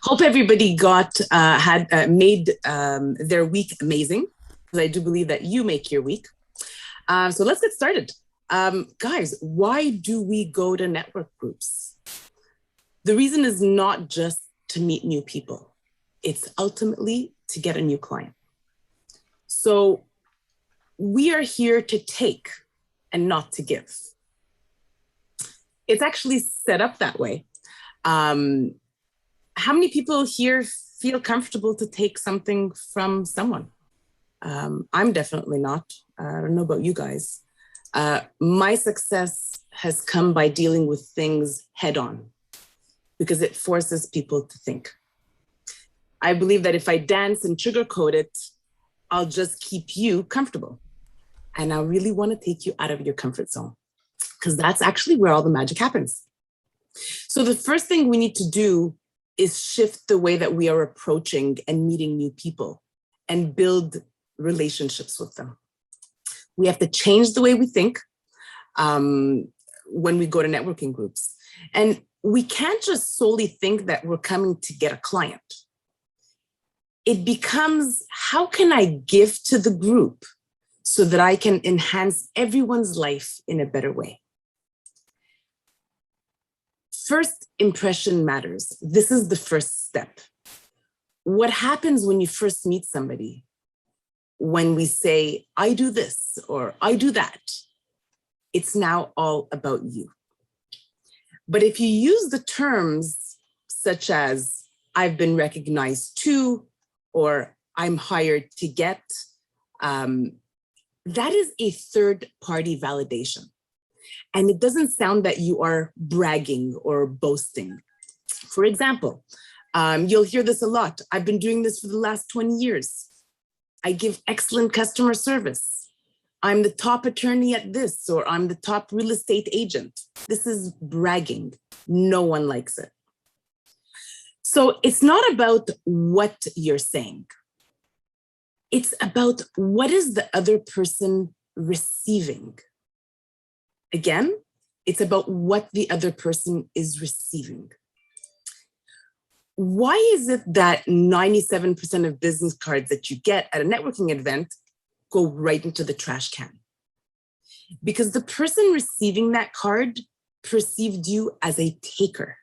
Hope everybody made their week amazing, because I do believe that you make your week. So let's get started. Guys, why do we go to network groups? The reason is not just to meet new people. It's ultimately to get a new client. So we are here to take and not to give. It's actually set up that way. How many people here feel comfortable to take something from someone? I'm definitely not. I don't know about you guys. My success has come by dealing with things head on, because it forces people to think. I believe that if I dance and sugarcoat it, I'll just keep you comfortable. And I really want to take you out of your comfort zone, because that's actually where all the magic happens. So the first thing we need to do is shift the way that we are approaching and meeting new people and build relationships with them. We have to change the way we think when we go to networking groups. And we can't just solely think that we're coming to get a client. It becomes, how can I give to the group so that I can enhance everyone's life in a better way? First impression matters. This is the first step. What happens when you first meet somebody? When we say, I do this or I do that, it's now all about you. But if you use the terms such as, I've been recognized to, or I'm hired to get, that is a third-party validation. And it doesn't sound that you are bragging or boasting. For example, you'll hear this a lot. I've been doing this for the last 20 years. I give excellent customer service. I'm the top attorney at this, or I'm the top real estate agent. This is bragging. No one likes it. So it's not about what you're saying. It's about what is the other person receiving. Again, it's about what the other person is receiving. Why is it that 97% of business cards that you get at a networking event go right into the trash can? Because the person receiving that card perceived you as a taker.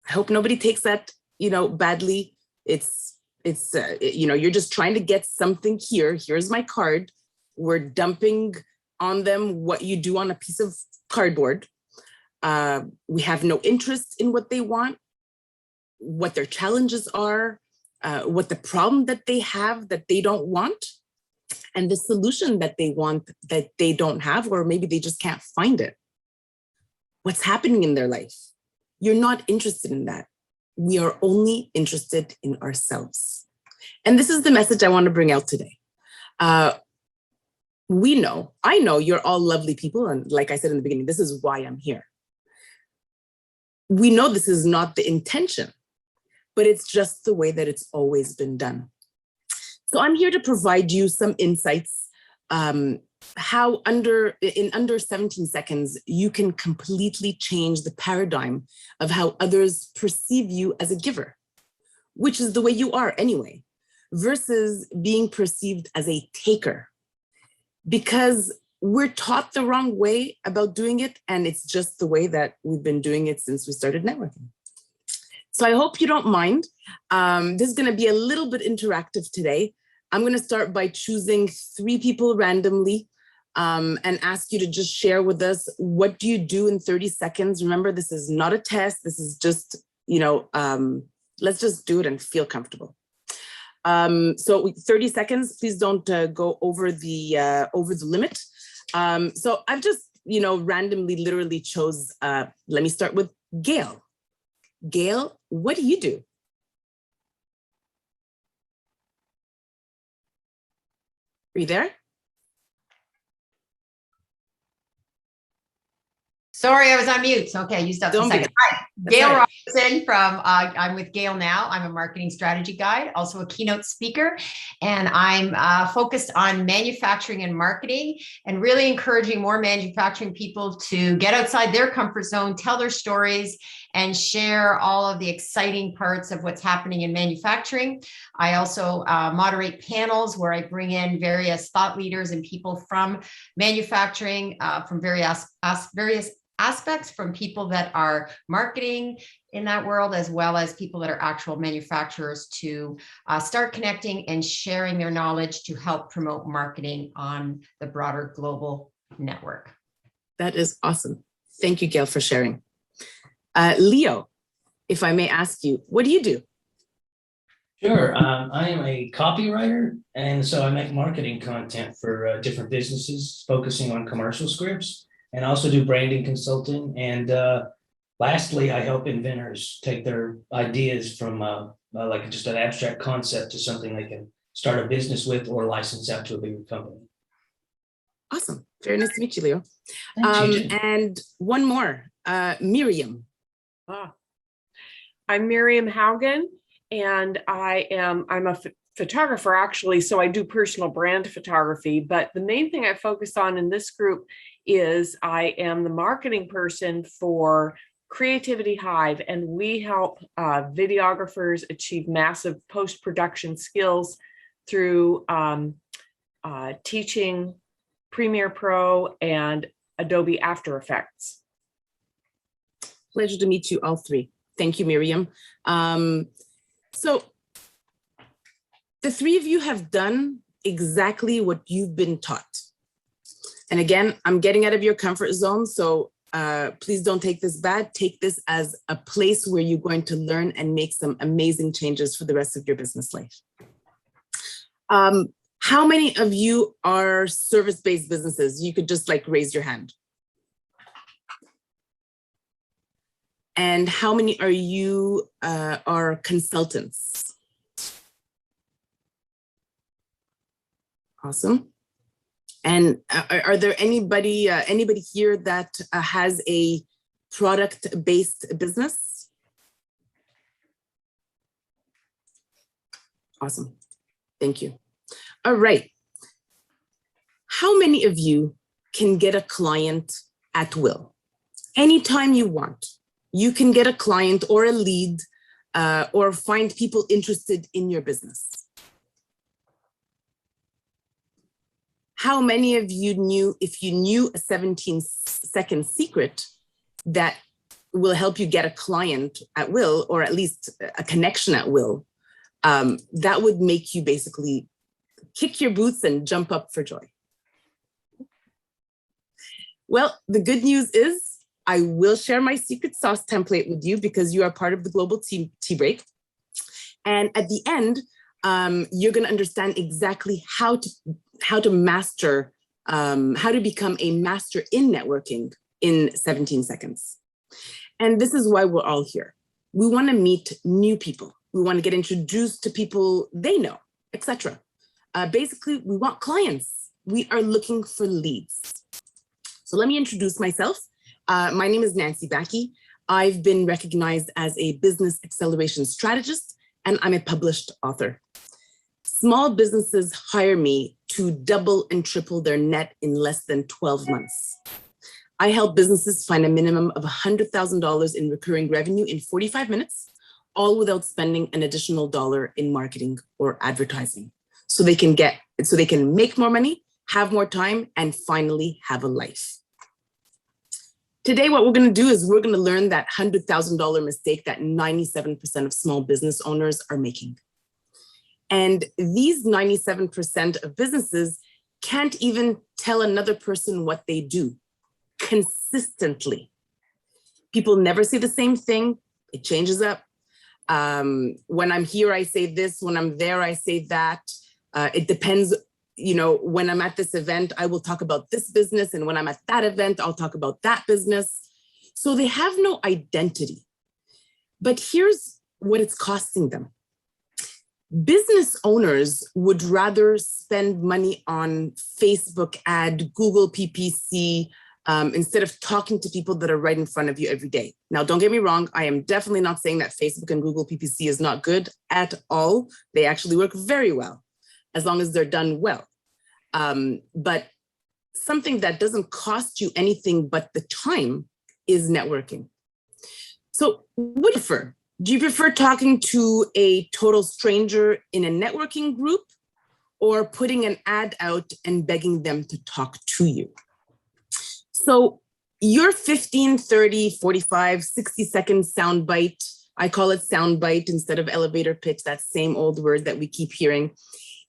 I hope nobody takes that, badly. It's you're just trying to get something here. Here's my card. We're dumping on them what you do on a piece of cardboard. We have no interest in what they want, what their challenges are, what the problem that they have that they don't want, and the solution that they want that they don't have, or maybe they just can't find it. What's happening in their life? You're not interested in that. We are only interested in ourselves. And this is the message I want to bring out today. I know you're all lovely people. And like I said in the beginning, this is why I'm here. We know this is not the intention, but it's just the way that it's always been done. So I'm here to provide you some insights, how in under 17 seconds, you can completely change the paradigm of how others perceive you as a giver, which is the way you are anyway, versus being perceived as a taker. Because we're taught the wrong way about doing it, and it's just the way that we've been doing it since we started networking. So I hope you don't mind. This is going to be a little bit interactive today. I'm going to start by choosing 3 people randomly and ask you to just share with us, what do you do in 30 seconds? Remember, this is not a test. This is just, let's just do it and feel comfortable. So 30 seconds, please don't go over the limit. So I've just, randomly literally chose, let me start with Gail. Gail, what do you do? Are you there? Sorry, I was on mute. So, okay, you stopped a second. Hi, Gail Robinson I'm with Gail now. I'm a marketing strategy guide, also a keynote speaker, and I'm focused on manufacturing and marketing and really encouraging more manufacturing people to get outside their comfort zone, tell their stories, and share all of the exciting parts of what's happening in manufacturing. I also moderate panels where I bring in various thought leaders and people from manufacturing, from various aspects, from people that are marketing in that world, as well as people that are actual manufacturers, to start connecting and sharing their knowledge to help promote marketing on the broader global network. That is awesome. Thank you, Gail, for sharing. Leo, if I may ask you, what do you do? Sure. I am a copywriter, and so I make marketing content for different businesses, focusing on commercial scripts, and also do branding consulting. And lastly, I help inventors take their ideas from like just an abstract concept to something they can start a business with or license out to a bigger company. Awesome. Very nice to meet you, Leo. Thanks, and one more, Miriam. I'm Miriam Haugen, and I'm a photographer, actually, so I do personal brand photography, but the main thing I focus on in this group is I am the marketing person for Creativity Hive, and we help videographers achieve massive post-production skills through teaching Premiere Pro and Adobe After Effects. Pleasure to meet you all three. Thank you, Miriam. So the three of you have done exactly what you've been taught. And again, I'm getting out of your comfort zone, so please don't take this bad. Take this as a place where you're going to learn and make some amazing changes for the rest of your business life. How many of you are service-based businesses? You could just like raise your hand. And how many are you are consultants? Awesome. And are there anybody here that has a product-based business? Awesome. Thank you. All right. How many of you can get a client at will? Anytime you want, you can get a client or a lead or find people interested in your business. How many of you knew, if you knew a 17-second secret that will help you get a client at will, or at least a connection at will, that would make you basically kick your boots and jump up for joy? Well, the good news is I will share my secret sauce template with you because you are part of the Global Tea Break. And at the end, you're going to understand exactly how to master, how to become a master in networking in 17 seconds. And this is why we're all here. We want to meet new people. We want to get introduced to people they know, etc. Basically, we want clients. We are looking for leads. So let me introduce myself. My name is Nancy Baki. I've been recognized as a business acceleration strategist, and I'm a published author. Small businesses hire me to double and triple their net in less than 12 months. I help businesses find a minimum of $100,000 in recurring revenue in 45 minutes, all without spending an additional dollar in marketing or advertising. So they can make more money, have more time, and finally have a life. Today, what we're going to do is we're going to learn that $100,000 mistake that 97% of small business owners are making. And these 97% of businesses can't even tell another person what they do consistently. People never say the same thing. It changes up. When I'm here, I say this. When I'm there, I say that. It depends. You know, when I'm at this event, I will talk about this business. And when I'm at that event, I'll talk about that business. So they have no identity. But here's what it's costing them. Business owners would rather spend money on Facebook ad, Google PPC, instead of talking to people that are right in front of you every day. Now, don't get me wrong. I am definitely not saying that Facebook and Google PPC is not good at all. They actually work very well, as long as they're done well. But something that doesn't cost you anything but the time is networking. So what do you prefer? Do you prefer talking to a total stranger in a networking group, or putting an ad out and begging them to talk to you? So your 15, 30, 45, 60-second soundbite, I call it soundbite instead of elevator pitch, that same old word that we keep hearing.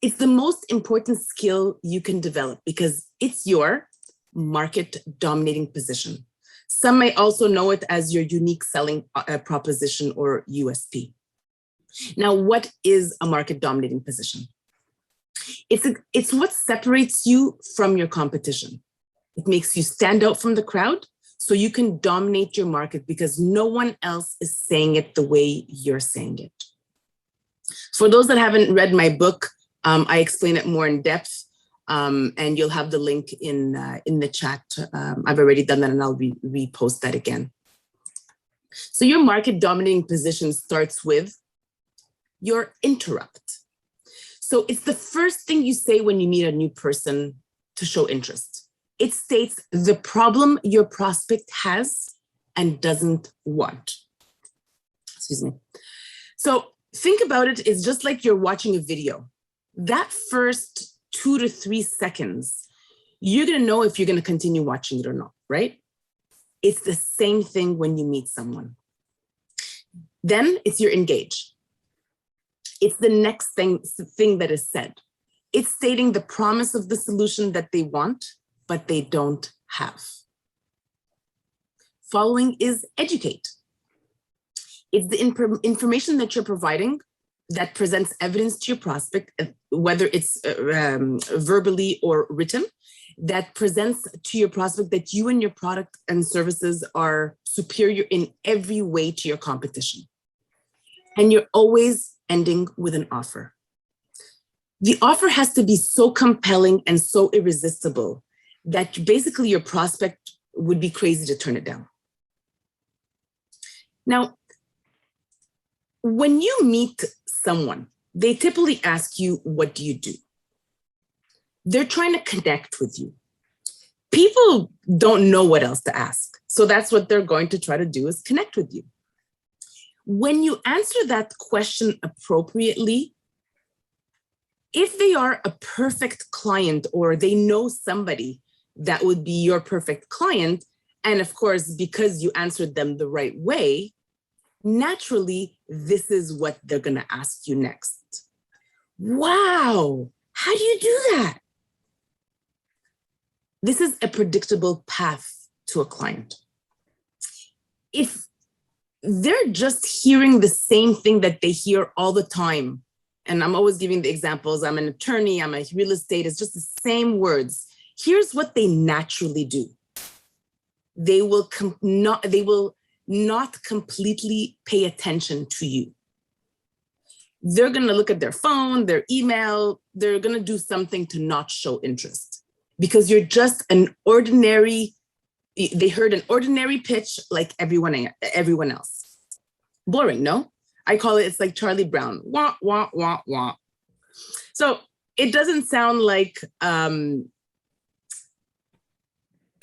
It's the most important skill you can develop because it's your market dominating position. Some may also know it as your unique selling proposition or USP. Now, what is a market dominating position? It's what separates you from your competition. It makes you stand out from the crowd so you can dominate your market because no one else is saying it the way you're saying it. For those that haven't read my book, I explain it more in depth, and you'll have the link in the chat. I've already done that, and I'll repost that again. So your market dominating position starts with your interrupt. So it's the first thing you say when you meet a new person to show interest. It states the problem your prospect has and doesn't want. Excuse me. So think about it, it's just like you're watching a video. That first 2 to 3 seconds, you're going to know if you're going to continue watching it or not, right? It's the same thing when you meet someone. Then it's your engage. It's the next thing that is said. It's stating the promise of the solution that they want, but they don't have. Following is educate. It's the information that you're providing that presents evidence to your prospect, whether it's verbally or written, that presents to your prospect that you and your product and services are superior in every way to your competition. And you're always ending with an offer. The offer has to be so compelling and so irresistible that basically your prospect would be crazy to turn it down. Now, when you meet someone, they typically ask you, what do you do? They're trying to connect with you. People don't know what else to ask. So that's what they're going to try to do, is connect with you. When you answer that question appropriately, if they are a perfect client or they know somebody that would be your perfect client, and of course, because you answered them the right way, naturally, this is what they're going to ask you next. Wow, how do you do that? This is a predictable path to a client. If they're just hearing the same thing that they hear all the time, and I'm always giving the examples, I'm an attorney, I'm a real estate, it's just the same words. Here's what they naturally do. They will not completely pay attention to you. They're going to look at their phone, their email, they're going to do something to not show interest because you're just an ordinary, they heard an ordinary pitch like everyone else. Boring, no? I call it, it's like Charlie Brown, wah, wah, wah, wah. So it doesn't sound like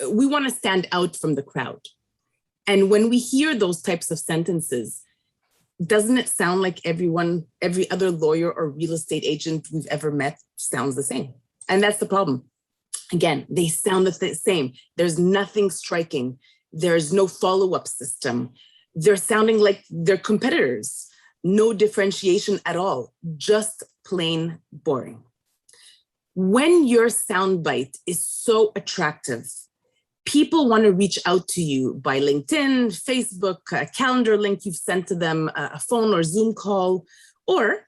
we want to stand out from the crowd. And when we hear those types of sentences, doesn't it sound like every other lawyer or real estate agent we've ever met sounds the same? And that's the problem. Again, they sound the same. There's nothing striking. There's no follow-up system. They're sounding like they're competitors. No differentiation at all, just plain boring. When your soundbite is so attractive, people want to reach out to you by LinkedIn, Facebook, a calendar link you've sent to them, a phone or Zoom call, or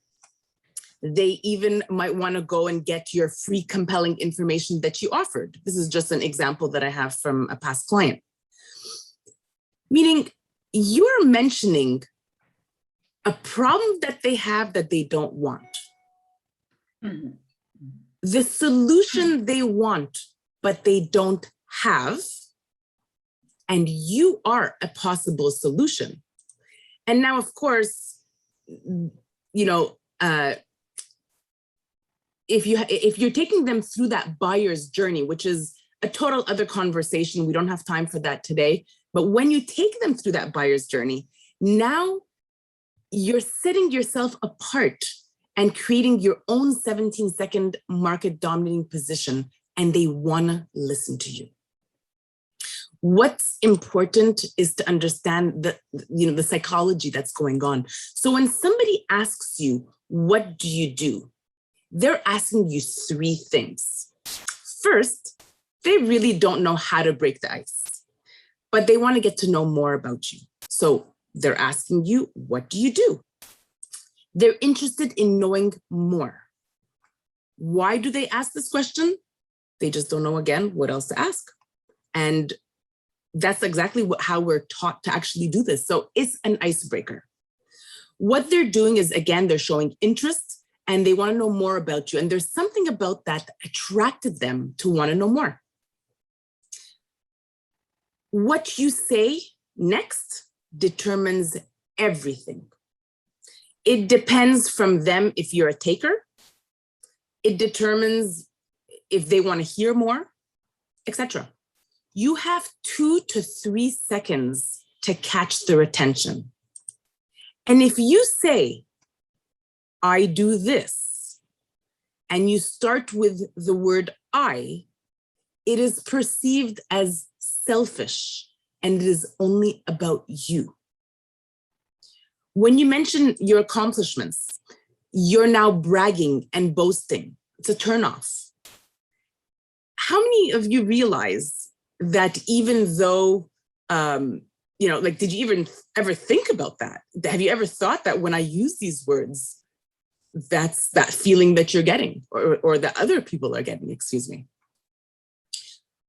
they even might want to go and get your free compelling information that you offered. This is just an example that I have from a past client. Meaning you're mentioning a problem that they have that they don't want. Mm-hmm. The solution they want, but they don't have, and you are a possible solution. And now, of course, if you're taking them through that buyer's journey, which is a total other conversation, we don't have time for that today. But when you take them through that buyer's journey, now you're setting yourself apart and creating your own 17-second market dominating position, and they want to listen to you. What's important is to understand the psychology that's going on. So when somebody asks you, what do you do? They're asking you three things. First, they really don't know how to break the ice, but they want to get to know more about you. So they're asking you, what do you do? They're interested in knowing more. Why do they ask this question? They just don't know, again, what else to ask. And that's exactly how we're taught to actually do this. So it's an icebreaker. What they're doing is, again, they're showing interest and they want to know more about you. And there's something about that attracted them to want to know more. What you say next determines everything. It depends from them if you're a taker. It determines if they want to hear more, etc. You have 2 to 3 seconds to catch their attention. And if you say, I do this, and you start with the word I, it is perceived as selfish and it is only about you. When you mention your accomplishments, you're now bragging and boasting. It's a turnoff. How many of you realize that even though, did you even ever think about that? Have you ever thought that when I use these words, that's that feeling that you're getting or that other people are getting, excuse me?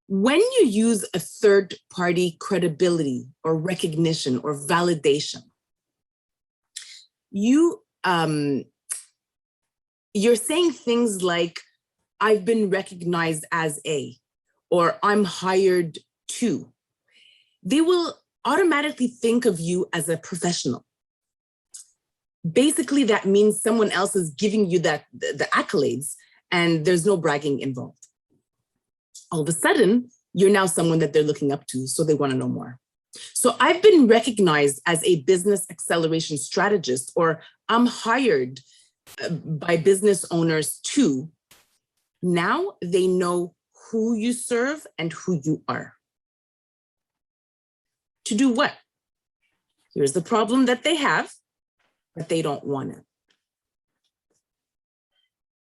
When you use a third-party credibility or recognition or validation, you're saying things like, I've been recognized as a, or I'm hired to. They will automatically think of you as a professional. Basically, that means someone else is giving you the accolades and there's no bragging involved. All of a sudden, you're now someone that they're looking up to, so they want to know more. So I've been recognized as a business acceleration strategist, or I'm hired by business owners too. Now they know who you serve and who you are. To do what? Here's the problem that they have, but they don't want it.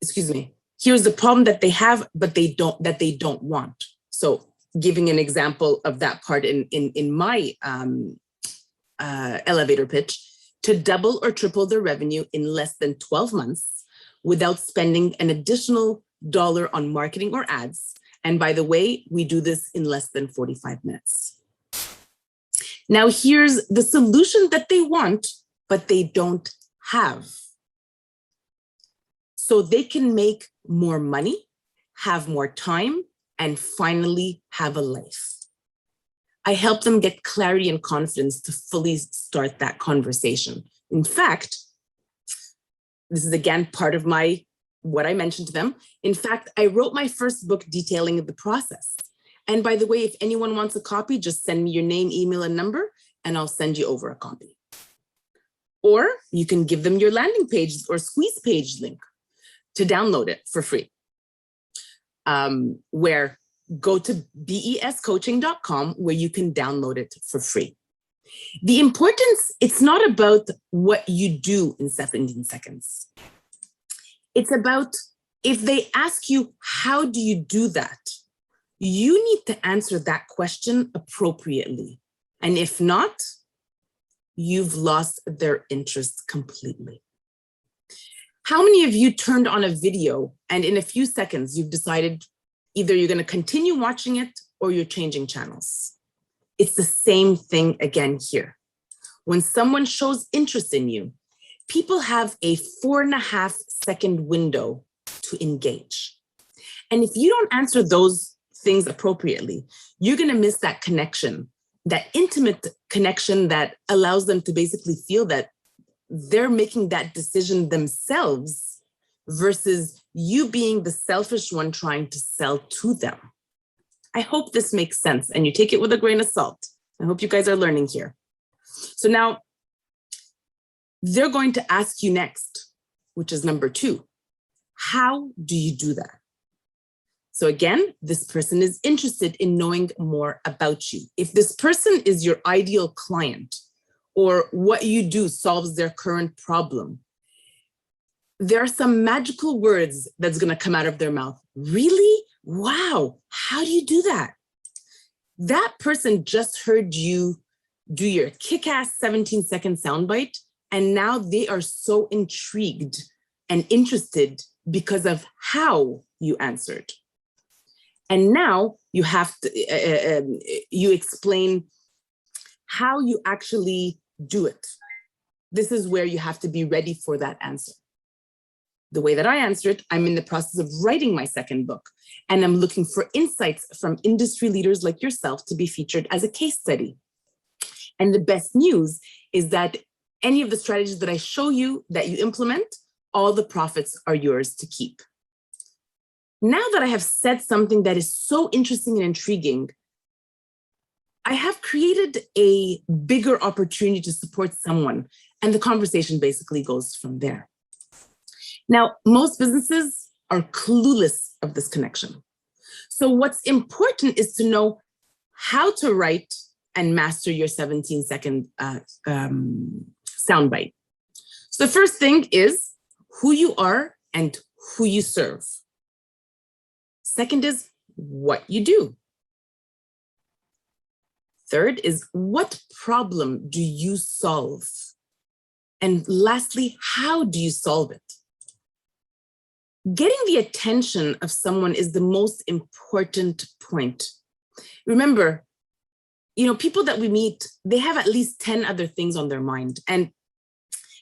Excuse me. Here's the problem that they have, but they don't want. So giving an example of that part in my elevator pitch, to double or triple their revenue in less than 12 months without spending an additional $1 on marketing or ads. And by the way, we do this in less than 45 minutes. Now here's the solution that they want, but they don't have. So they can make more money, have more time, and finally have a life. I help them get clarity and confidence to fully start that conversation. In fact, this is again part of what I mentioned to them. In fact, I wrote my first book detailing the process. And by the way, if anyone wants a copy, just send me your name, email, and number, and I'll send you over a copy. Or you can give them your landing page or squeeze page link to download it for free. Where go to bescoaching.com where you can download it for free. The importance, it's not about what you do in 17 seconds. It's about if they ask you, how do you do that? You need to answer that question appropriately. And if not, you've lost their interest completely. How many of you turned on a video and in a few seconds, you've decided either you're going to continue watching it or you're changing channels? It's the same thing again here. When someone shows interest in you, people have a 4.5-second window to engage. And if you don't answer those things appropriately, you're going to miss that connection that intimate connection that allows them to basically feel that they're making that decision themselves versus you being the selfish one trying to sell to them. I hope this makes sense and you take it with a grain of salt. I hope you guys are learning here. So now they're going to ask you next, which is number 2. How do you do that? So again, this person is interested in knowing more about you. If this person is your ideal client or what you do solves their current problem, there are some magical words that's going to come out of their mouth. Really? Wow. How do you do that? That person just heard you do your kick-ass 17-second soundbite, and now they are so intrigued and interested because of how you answered. And now you have to, you explain how you actually do it. This is where you have to be ready for that answer. The way that I answer it, I'm in the process of writing my second book, and I'm looking for insights from industry leaders like yourself to be featured as a case study. And the best news is that any of the strategies that I show you that you implement, all the profits are yours to keep. Now that I have said something that is so interesting and intriguing, I have created a bigger opportunity to support someone, and the conversation basically goes from there. Now, most businesses are clueless of this connection. So what's important is to know how to write and master your 17-second soundbite. So the first thing is who you are and who you serve. Second is what you do. Third is what problem do you solve? And lastly, how do you solve it? Getting the attention of someone is the most important point. Remember, people that we meet, they have at least 10 other things on their mind. And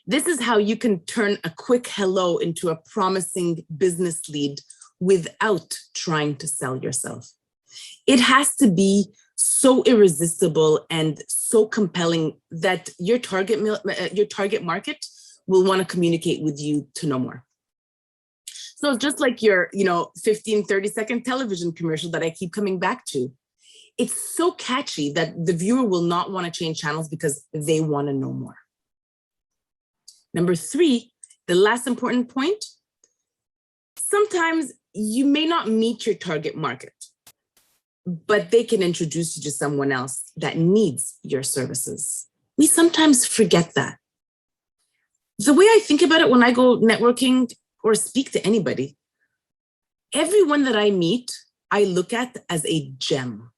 this is how you can turn a quick hello into a promising business lead without trying to sell yourself. It has to be so irresistible and so compelling that your target market will want to communicate with you to know more. So just like your 15, 30-second television commercial that I keep coming back to, it's so catchy that the viewer will not want to change channels because they want to know more. Number 3, the last important point, sometimes you may not meet your target market, but they can introduce you to someone else that needs your services. We sometimes forget that. The way I think about it when I go networking or speak to anybody, everyone that I meet, I look at as a gem.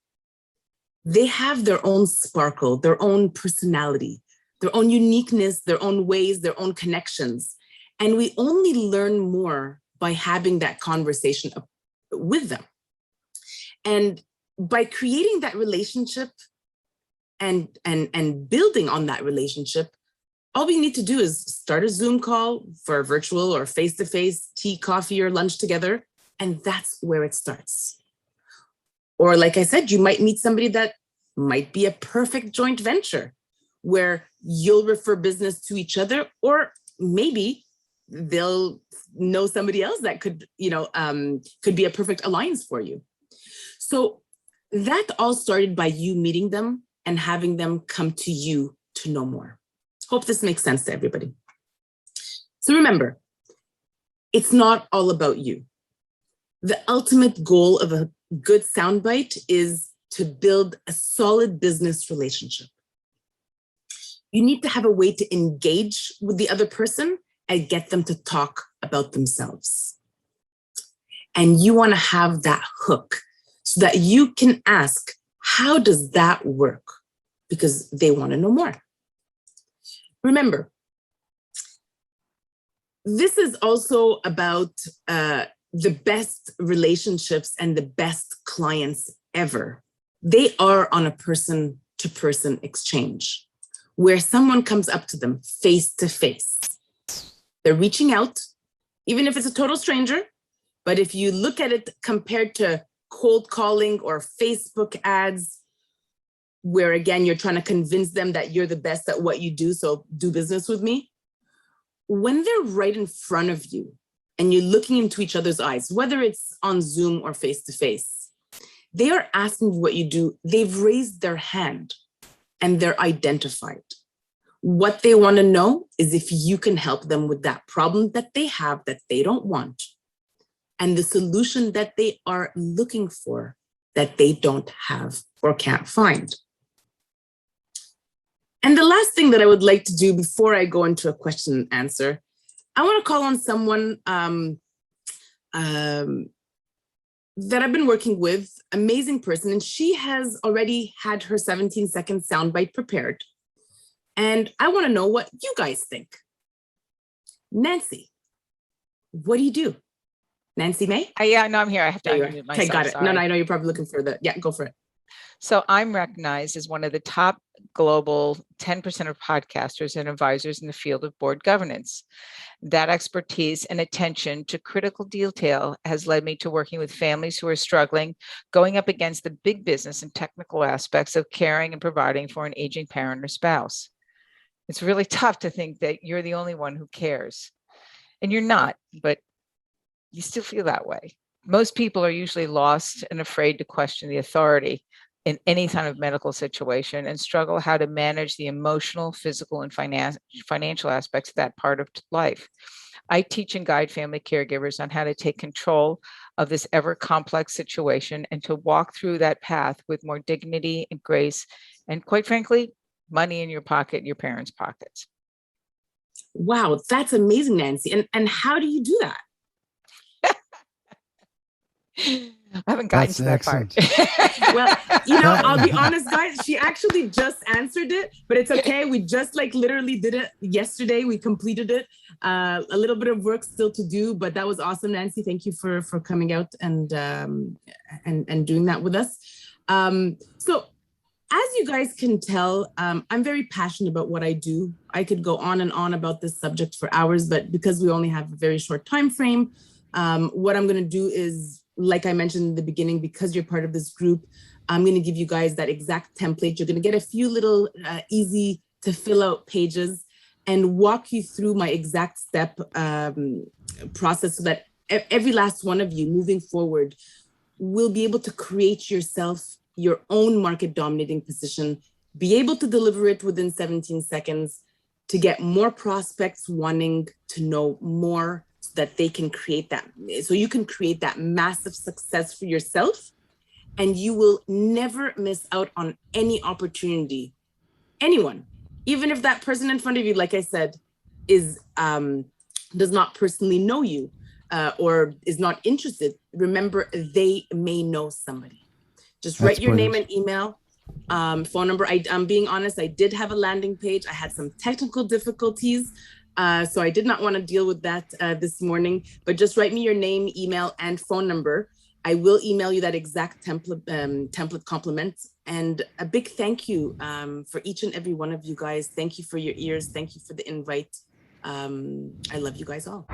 They have their own sparkle, their own personality, their own uniqueness, their own ways, their own connections. And we only learn more by having that conversation with them. And by creating that relationship and building on that relationship, all we need to do is start a Zoom call for a virtual or face-to-face tea, coffee, or lunch together. And that's where it starts. Or like I said, you might meet somebody that might be a perfect joint venture where you'll refer business to each other, or maybe they'll know somebody else that could be a perfect alliance for you. So that all started by you meeting them and having them come to you to know more. Hope this makes sense to everybody. So remember, it's not all about you. The ultimate goal of a good soundbite is to build a solid business relationship. You need to have a way to engage with the other person and get them to talk about themselves. And you want to have that hook so that you can ask, how does that work? Because they want to know more. Remember, this is also about the best relationships and the best clients ever. They are on a person-to-person exchange where someone comes up to them face to face. They're reaching out, even if it's a total stranger. But if you look at it compared to cold calling or Facebook ads, where again, you're trying to convince them that you're the best at what you do, so do business with me. When they're right in front of you and you're looking into each other's eyes, whether it's on Zoom or face-to-face, they are asking you what you do. They've raised their hand and they're identified. What they want to know is if you can help them with that problem that they have that they don't want, and the solution that they are looking for that they don't have or can't find. And the last thing that I would like to do before I go into a question and answer, I want to call on someone that I've been working with, amazing person, and she has already had her 17-second soundbite prepared. And I want to know what you guys think. Nancy, what do you do? Nancy May? Yeah, no, I'm here. I have to There you are. unmute myself. Okay, got it. Sorry. No, I know you're probably looking for the, yeah, go for it. So I'm recognized as one of the top global 10% of podcasters and advisors in the field of board governance. That expertise and attention to critical detail has led me to working with families who are struggling, going up against the big business and technical aspects of caring and providing for an aging parent or spouse. It's really tough to think that you're the only one who cares. And you're not, but you still feel that way. Most people are usually lost and afraid to question the authority in any kind of medical situation and struggle how to manage the emotional, physical, and financial aspects of that part of life. I teach and guide family caregivers on how to take control of this ever complex situation and to walk through that path with more dignity and grace, and quite frankly, money in your pocket, in your parents' pockets. Wow, that's amazing, Nancy. And how do you do that? I haven't gotten to that part. Well, I'll be honest, guys, she actually just answered it, but it's okay. We just literally did it yesterday. We completed it. A little bit of work still to do, but that was awesome, Nancy. Thank you for coming out and doing that with us. So as you guys can tell, I'm very passionate about what I do. I could go on and on about this subject for hours, but because we only have a very short time frame, what I'm going to do is, like I mentioned in the beginning, because you're part of this group, I'm going to give you guys that exact template. You're going to get a few little easy to fill out pages and walk you through my exact step process so that every last one of you moving forward will be able to create yourself your own market dominating position, be able to deliver it within 17 seconds to get more prospects wanting to know more, so that they can create that. So you can create that massive success for yourself, and you will never miss out on any opportunity. Anyone, even if that person in front of you, like I said, is does not personally know you or is not interested, remember, they may know somebody. Just write your name and email, phone number. I'm being honest, I did have a landing page. I had some technical difficulties. So I did not want to deal with that this morning, but just write me your name, email, and phone number. I will email you that exact template complement. And a big thank you for each and every one of you guys. Thank you for your ears. Thank you for the invite. I love you guys all.